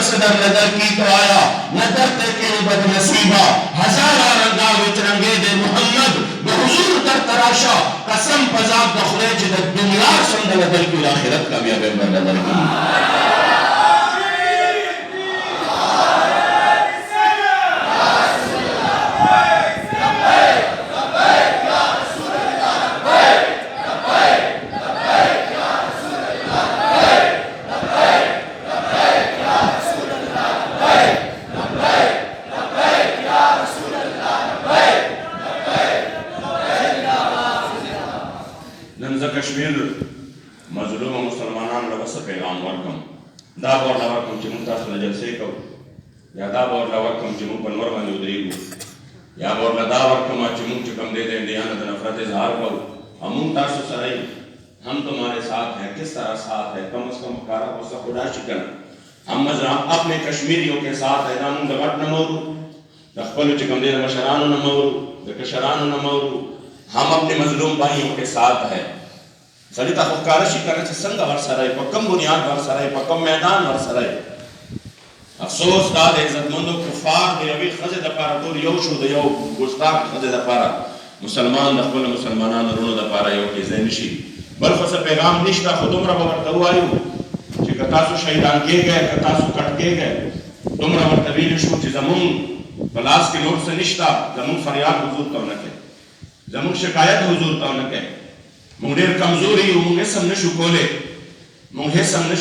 सदर नजर की तो आया नजर ते बदनसीबा हजारा रंगा विच रंगे दे मोहम्मद बहुजूर तर तराशा कसम पजाब दखले ज दुनिया संग नजर की आखिरत का भी पैगंबर नजर की कश्मीर मजलूम मुसलमानान लवस पैगाम वर्कम दा बोर लवरकम च मुंतास नजर से को या दा बोर लवरकम च मुं पर मर बंद उदरीगु या बोर लदा वर्कम च मुं च कम दे दे दियानत नफरत इजहार को हम मुंतास सराई हम तुम्हारे साथ हैं किस तरह साथ है कम से कम कारा को खुदा शिकन हम मजरा अपने कश्मीरियों के साथ है नाम दगट न मोरू दखल च कम दे मशरान न मोरू दकशरान न मोरू हम अपने मजलूम भाइयों के साथ है सरिता फकारशी करे से संग वर सराय पकम बुनियाद वर सराय पकम मैदान वर सराय अफसोस दाद इज्जतमंदो कुफार दे अभी खजे द पारा तो यो show they yo Gustakh खजे the पारा मुसलमान दखल मुसलमानान रुनो द पारा यो के ज़ैनशी बल फस पैगाम निष्ठा खुदुमरा वर दवायो कि कतासु शहीदान के गए कतासु कट के गए तुमरा वर तवील शो कि जमुन बलास के नोट से निष्ठा जमुन फरियाद हुजूर तो न के जमुन शिकायत हुजूर तो न के मुंगेर कमजोरी मुंगे समने शुकोले मुंगे समने